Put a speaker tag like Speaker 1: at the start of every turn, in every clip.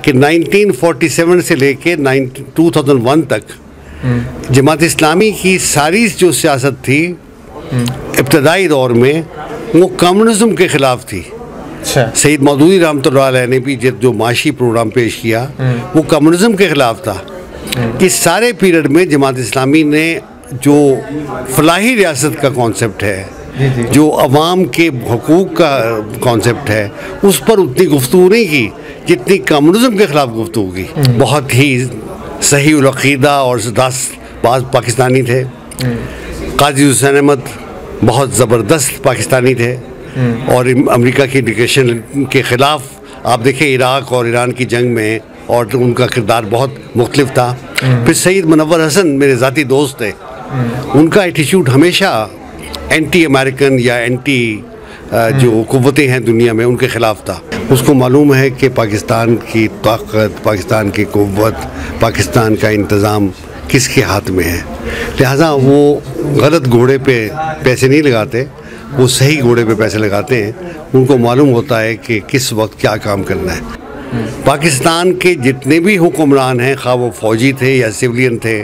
Speaker 1: कि 1947 से लेके 2001 तक जमात इस्लामी की सारी जो सियासत थी इब्तदाई दौर में वो कम्युनिज़म के ख़िलाफ़ थी। सईद मौदूदी रहमतुल्लाह अलैह ने भी जो माशी प्रोग्राम पेश किया वो कम्युनिज़म के ख़िलाफ़ था। इस सारे पीरियड में जमात इस्लामी ने जो फलाही रियासत का कॉन्सेप्ट है, जो अवाम के हुकूक का कॉन्सेप्ट है, उस पर उतनी गुफ्तगू नहीं की जितनी कम्युनिज़म के ख़िलाफ़ गुफ्तगू की। बहुत ही सही उल अक़ीदा और बाज़ पाकिस्तानी थे। काजी हुसैन अहमद बहुत ज़बरदस्त पाकिस्तानी थे और अमेरिका की इंटीग्रेशन के ख़िलाफ़ आप देखें इराक़ और ईरान की जंग में, और उनका किरदार बहुत मुख्तलिफ था। फिर सईद मुनव्वर हसन मेरे ज़ाती दोस्त थे, उनका एटीट्यूड हमेशा एंटी अमेरिकन या एंटी जो क़ुव्वतें हैं दुनिया में उनके ख़िलाफ़ था। उसको मालूम है कि पाकिस्तान की ताकत, पाकिस्तान की क़ुव्वत, पाकिस्तान का इंतज़ाम किसके हाथ में है, लिहाजा वो गलत घोड़े पे पैसे नहीं लगाते, वो सही घोड़े पे पैसे लगाते हैं। उनको मालूम होता है कि किस वक्त क्या काम करना है। पाकिस्तान के जितने भी हुक्मरान हैं, खा वो फ़ौजी थे या सिविलियन थे,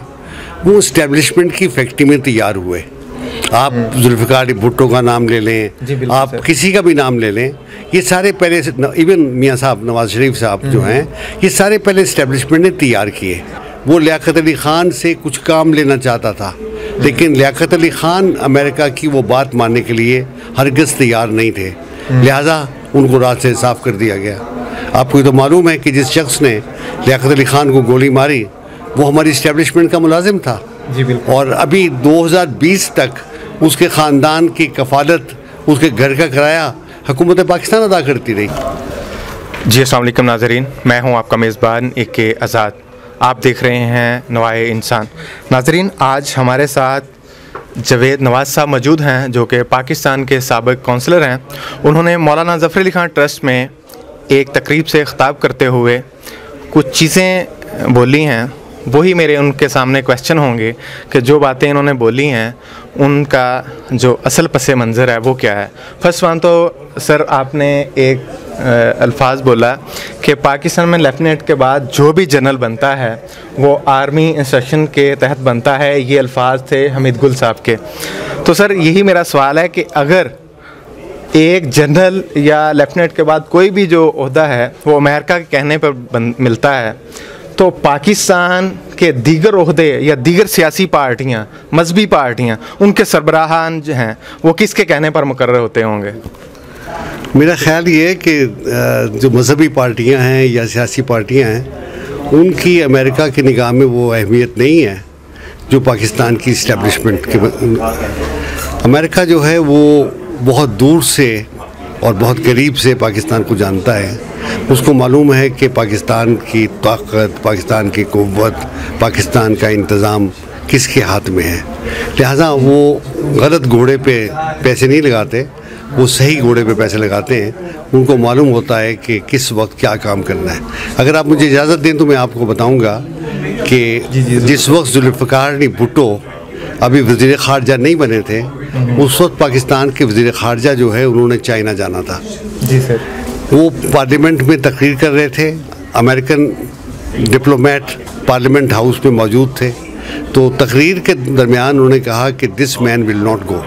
Speaker 1: वो इस्टेब्लिशमेंट की फैक्ट्री में तैयार हुए। आप जुल्फ़िकार भुट्टो का नाम ले लें, आप किसी का भी नाम ले लें, ये सारे पहले, इवन मियाँ साहब नवाज़ शरीफ साहब जो हैं, ये सारे पहले इस्टेब्लिशमेंट ने तैयार किए। वो लियाकत अली ख़ान से कुछ काम लेना चाहता था, लेकिन लियाकत अली ख़ान अमेरिका की वो बात मानने के लिए हरगिज़ तैयार नहीं थे, लिहाजा उनको रात से साफ़ कर दिया गया। आपको तो मालूम है कि जिस शख्स ने लियाकत अली ख़ान को गोली मारी वो हमारी इस्टेब्लिशमेंट का मुलाजिम था।
Speaker 2: जी बिल्कुल।
Speaker 1: और अभी 2020 तक उसके ख़ानदान की कफ़ालत, उसके घर का किराया हुकूमत पाकिस्तान अदा करती रही।
Speaker 2: जी अस्सलाम वालेकुम नाज़रीन, मैं हूं आपका मेज़बान AK आज़ाद। आप देख रहे हैं नवाए इंसान। नाज़रीन, आज हमारे साथ जवेद नवाज़ साहब मौजूद हैं जो कि पाकिस्तान के साबिक़ काउंसलर हैं। उन्होंने मौलाना ज़फ़र अली ख़ान ट्रस्ट में एक तकरीब से ख़िताब करते हुए कुछ चीज़ें बोली हैं, वही मेरे उनके सामने क्वेश्चन होंगे कि जो बातें इन्होंने बोली हैं उनका जो असल पस मंज़र है वो क्या है। फर्स्ट वन तो सर, आपने एक अल्फाज बोला कि पाकिस्तान में लेफ्टिनेंट के बाद जो भी जनरल बनता है वो आर्मी इंस्ट्रक्शन के तहत बनता है। ये अल्फाज थे हमीद गुल साहब के। तो सर, यही मेरा सवाल है कि अगर एक जनरल या लेफ्टिनेंट के बाद कोई भी जो ओहदा है वो अमेरिका के कहने पर मिलता है, तो पाकिस्तान के दीगर ओहदे या दीगर सियासी पार्टियां, मजहबी पार्टियां, उनके सरबराहान जो हैं वो किसके कहने पर मुकर्रर होते होंगे?
Speaker 1: मेरा ख़्याल ये है कि जो मजहबी पार्टियां हैं या सियासी पार्टियां हैं उनकी अमेरिका की निगाह में वो अहमियत नहीं है जो पाकिस्तान की इस्टेब्लिशमेंट के। अमेरिका जो है वो बहुत दूर से और बहुत करीब से पाकिस्तान को जानता है। उसको मालूम है कि पाकिस्तान की ताकत, पाकिस्तान की क़ुव्वत, पाकिस्तान का इंतज़ाम किसके हाथ में है, लिहाजा वो गलत घोड़े पे पैसे नहीं लगाते, वो सही घोड़े पे पैसे लगाते हैं। उनको मालूम होता है कि किस वक्त क्या काम करना है। अगर आप मुझे इजाज़त दें तो मैं आपको बताऊंगा कि जिस वक्त जुल्फ़िकार भुट्टो अभी वज़ीर ख़ारजा नहीं बने थे, उस वक्त पाकिस्तान के वज़ीर ख़ारजा जो है उन्होंने चाइना जाना था।
Speaker 2: जी सर।
Speaker 1: वो पार्लियामेंट में तकरीर कर रहे थे, अमेरिकन डिप्लोमेट पार्लियामेंट हाउस में मौजूद थे, तो तकरीर के दरमियान उन्होंने कहा कि दिस मैन विल नॉट गो,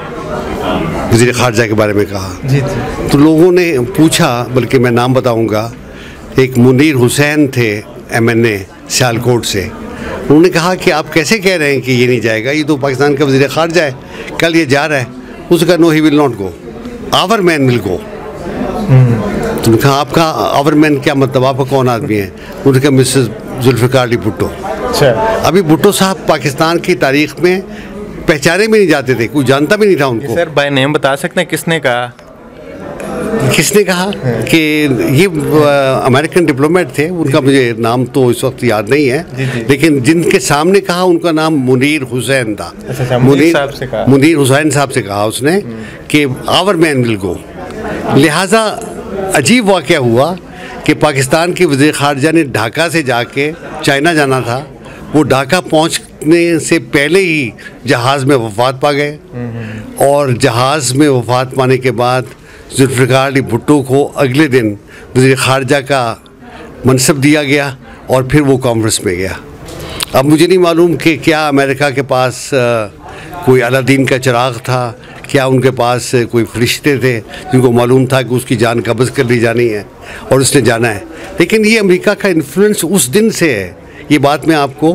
Speaker 1: वज़ीर ख़ारजा के बारे में कहा।
Speaker 2: जी।
Speaker 1: तो लोगों ने पूछा, बल्कि मैं नाम बताऊंगा, एक मुनीर हुसैन थे MNA सियालकोट से। उन्होंने कहा कि आप कैसे कह रहे हैं कि ये नहीं जाएगा, ये तो पाकिस्तान का वज़ीर ख़ारजा है, कल ये जा रहा है। उसने कहा no he will not go, our man will go. तो कहा आपका आवर मैन क्या मतलब, आपका कौन आदमी है? उन्होंने कहा मिसेस जुल्फ़िकार भुट्टो।
Speaker 2: अच्छा।
Speaker 1: अभी भुट्टो साहब पाकिस्तान की तारीख़ में पहचाने भी नहीं जाते थे, कोई जानता भी नहीं था उनको।
Speaker 2: सर, बाय नेम बता सकते हैं किसने कहा?
Speaker 1: किसने कहा कि ये अमेरिकन डिप्लोमेट थे, उनका मुझे नाम तो इस वक्त याद नहीं है।
Speaker 2: जी।
Speaker 1: लेकिन जिनके सामने कहा उनका नाम मुनीर हुसैन था।
Speaker 2: अच्छा, मुनीर
Speaker 1: हुसैन साहब से कहा उसने कि आवर मैन विल गो। लिहाजा अजीब वाक़या हुआ कि पाकिस्तान के वज़ीर ख़ारजा ने ढाका से जाके चाइना जाना था, वो ढाका पहुंचने से पहले ही जहाज़ में वफ़ात पा गए, और जहाज़ में वफ़ात पाने के बाद जुल्फ़िकार भुट्टो को अगले दिन वज़ीर ख़ारजा का मनसब दिया गया और फिर वो कॉन्फ्रेंस में गया। अब मुझे नहीं मालूम कि क्या अमेरिका के पास कोई अलादीन का चिराग था, क्या उनके पास कोई फरिश्ते थे जिनको मालूम था कि उसकी जान कब्ज़ कर ली जानी है और उसने जाना है। लेकिन ये अमेरिका का इन्फ्लुएंस उस दिन से है। ये बात मैं आपको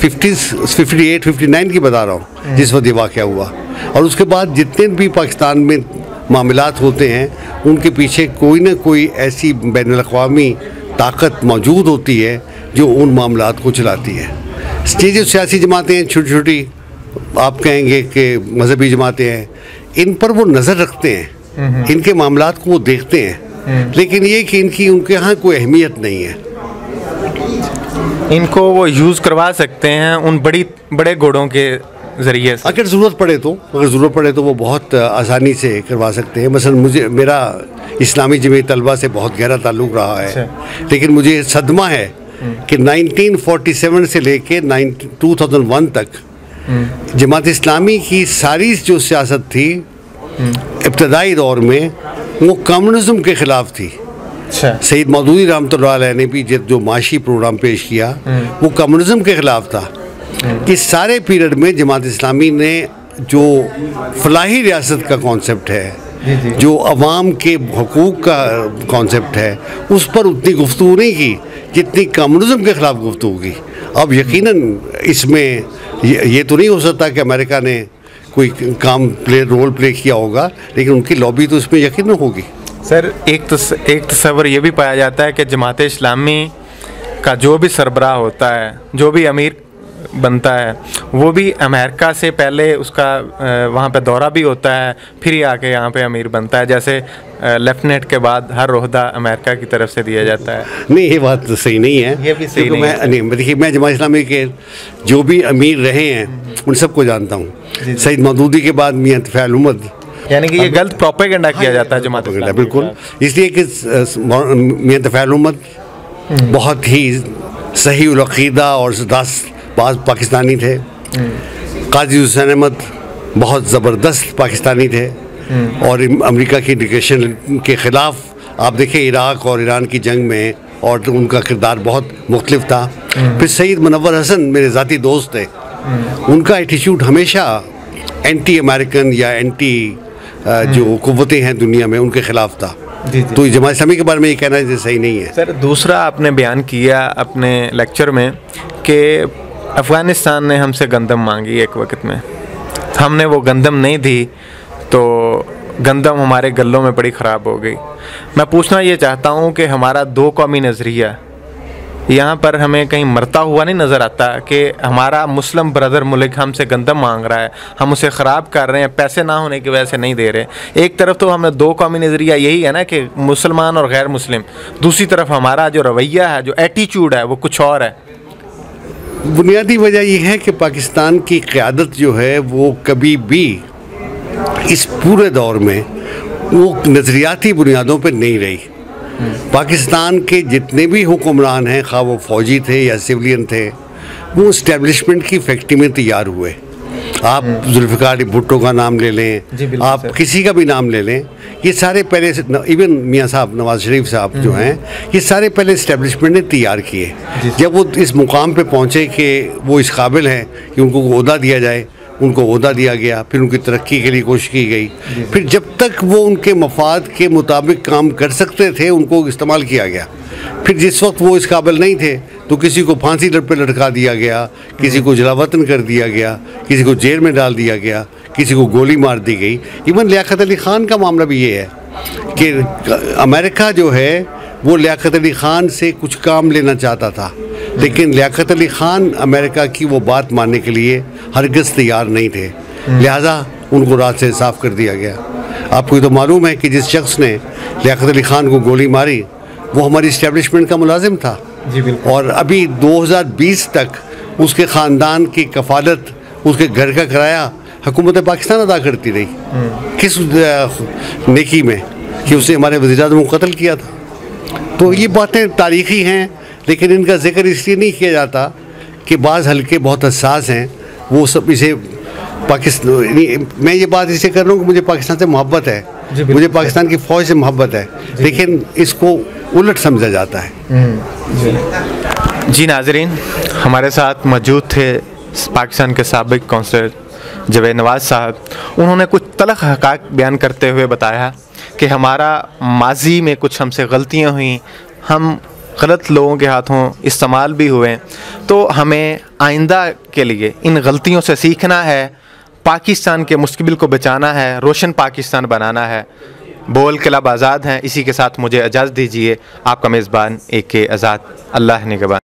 Speaker 1: 58-59 की बता रहा हूँ जिस वक्त ये वाक़या हुआ। और उसके बाद जितने भी पाकिस्तान में मामलात होते हैं उनके पीछे कोई ना कोई ऐसी बैनुल-अक़वामी ताकत मौजूद होती है जो उन मामलात को चलाती है। ये जो सियासी जमातें हैं, छोटी छोटी आप कहेंगे कि मजहबी जमातें हैं, इन पर वो नज़र रखते हैं, इनके मामलात को वो देखते हैं, लेकिन ये कि इनकी उनके यहाँ कोई अहमियत नहीं है।
Speaker 2: इनको वो यूज़ करवा सकते हैं उन बड़े घोड़ों के ज़रिए से।
Speaker 1: अगर ज़रूरत पड़े तो वो बहुत आसानी से करवा सकते हैं। मसलन मेरा इस्लामी जमीयत तलबा से बहुत गहरा ताल्लुक़ रहा है, लेकिन मुझे सदमा है कि 1947 से लेके 2001 तक जमात इस्लामी की सारी जो सियासत थी इब्तदाई दौर में वो कम्युनिज़म के ख़िलाफ़ थी। सईद मौदूदी रहमतुल्लाह अलैह ने भी जो माशी प्रोग्राम पेश किया वो कम्युनिज़म के ख़िलाफ़ था। इस सारे पीरियड में जमात इस्लामी ने जो फलाही रियासत का कॉन्सेप्ट है, जो अवाम के हकूक़ का कॉन्सेप्ट है, उस पर उतनी गुफ्तगू नहीं की जितनी कम्युनिज़म के ख़िलाफ़ गुफ्तगू की। अब यकीनन इसमें ये तो नहीं हो सकता कि अमेरिका ने कोई रोल प्ले किया होगा, लेकिन उनकी लॉबी तो इसमें यकीनन होगी।
Speaker 2: सर, एक तस्वर ये भी पाया जाता है कि जमात इस्लामी का जो भी सरबराह होता है, जो भी अमीर बनता है, वो भी अमेरिका से पहले उसका वहाँ पे दौरा भी होता है, फिर ही आके यहाँ पे अमीर बनता है। जैसे लेफ्टिनेंट के बाद हर ओहदा अमेरिका की तरफ से दिया जाता है।
Speaker 1: नहीं, ये बात तो सही नहीं है।
Speaker 2: ये भी सही नहीं है।
Speaker 1: देखिए, मैं जमात इस्लामी के जो भी अमीर रहे हैं उन सबको जानता हूँ। सईद मौदूदी के बाद मियां तफ़ैल अहमद, यानी
Speaker 2: कि ये गलत प्रोपेगेंडा किया जाता है जमात इस्लामी।
Speaker 1: बिल्कुल, इसलिए कि मियां तफ़ैल अहमद बहुत ही सही उल अक़ीदा और बाज़ पाकिस्तानी थे। काजी हुसैन अहमद बहुत ज़बरदस्त पाकिस्तानी थे और अमेरिका की इंटीग्रेशन के ख़िलाफ़ आप देखें इराक़ और ईरान की जंग में, और उनका किरदार बहुत मुख्तलिफ था। फिर सईद मुनव्वर हसन मेरे ज़ाती दोस्त थे, उनका एटीट्यूड हमेशा एंटी अमेरिकन या एंटी जो क़ुव्वतें हैं दुनिया में उनके ख़िलाफ़ था। तो जमात इस्लामी के बारे में ये कहना सही नहीं है।
Speaker 2: सर, दूसरा आपने बयान किया अपने लेक्चर में कि अफ़गानिस्तान ने हमसे गंदम मांगी एक वक्त में, हमने वो गंदम नहीं दी तो गंदम हमारे गलों में बड़ी ख़राब हो गई। मैं पूछना ये चाहता हूँ कि हमारा दो कौमी नज़रिया यहाँ पर हमें कहीं मरता हुआ नहीं नज़र आता कि हमारा मुस्लिम ब्रदर मुल्क हमसे गंदम मांग रहा है, हम उसे ख़राब कर रहे हैं, पैसे ना होने की वजह से नहीं दे रहे। एक तरफ तो हमने दो कौमी नज़रिया यही है ना कि मुसलमान और गैर मुस्लिम, दूसरी तरफ हमारा जो रवैया है, जो एटीट्यूड है, वो कुछ और है।
Speaker 1: बुनियादी वजह यह है कि पाकिस्तान की क़यादत जो है वो कभी भी इस पूरे दौर में वो नज़रियाती बुनियादों पर नहीं रही। पाकिस्तान के जितने भी हुक्मरान हैं, खा वो फ़ौजी थे या सिविलियन थे, वो इस्टेब्लिशमेंट की फैक्ट्री में तैयार हुए। आप जुल्फ़िकार भुट्टो का नाम ले लें, आप किसी का भी नाम ले लें, ये सारे पहले, इवन मियाँ साहब नवाज़ शरीफ साहब जो हैं, ये सारे पहले इस्टेब्लिशमेंट ने तैयार किए। जब वो इस मुकाम पे पहुँचे कि वो इस काबिल हैं कि उनको ओहदा दिया जाए, उनको ओहदा दिया गया, फिर उनकी तरक्की के लिए कोशिश की गई। फिर जब तक वो उनके मफाद के मुताबिक काम कर सकते थे उनको इस्तेमाल किया गया। फिर जिस वक्त वो इस काबिल नहीं थे तो किसी को फांसी पे लटका दिया गया, किसी को जलावतन कर दिया गया, किसी को जेल में डाल दिया गया, किसी को गोली मार दी गई। इवन लियाकत अली ख़ान का मामला भी ये है कि अमेरिका जो है वो लियाकत अली ख़ान से कुछ काम लेना चाहता था, लेकिन लियाकत अली ख़ान अमेरिका की वो बात मानने के लिए हरगिज़ तैयार नहीं थे, लिहाजा उनको रात से साफ़ कर दिया गया। आपको तो मालूम है कि जिस शख्स ने लियाकत अली ख़ान को गोली मारी वो हमारी इस्टेब्लिशमेंट का मुलाजिम था।
Speaker 2: जी बिल्कुल।
Speaker 1: और अभी 2020 तक उसके ख़ानदान की कफ़ालत, उसके घर का किराया हुकूमत पाकिस्तान अदा करती रही। किस नेकी में कि उसे हमारे वज़ीर-ए-आज़म को कत्ल किया था। तो ये बातें तारीख़ी हैं, लेकिन इनका जिक्र इसलिए नहीं किया जाता कि बाज़ हल्के बहुत हसास हैं, वो सब इसे पाकिस्तान, मैं ये बात इससे कर रहा हूँ कि मुझे पाकिस्तान से मोहब्बत है, मुझे पाकिस्तान की फ़ौज से मोहब्बत है, लेकिन इसको उलट समझा जाता है।
Speaker 2: जी नाजरीन, हमारे साथ मौजूद थे पाकिस्तान के साबिक कौंसलर जवेद नवाज़ साहब। उन्होंने कुछ तलख़ हक़ाइक़ बयान करते हुए बताया कि हमारा माजी में कुछ हमसे गलतियाँ हुई, हम गलत लोगों के हाथों इस्तेमाल भी हुए, तो हमें आइंदा के लिए इन गलतियों से सीखना है, पाकिस्तान के मुस्तक़बिल को बचाना है, रोशन पाकिस्तान बनाना है। बोल क्लब आज़ाद हैं। इसी के साथ मुझे इजाज़त दीजिए। आपका मेज़बान AK आज़ाद। अल्लाह निगहबान।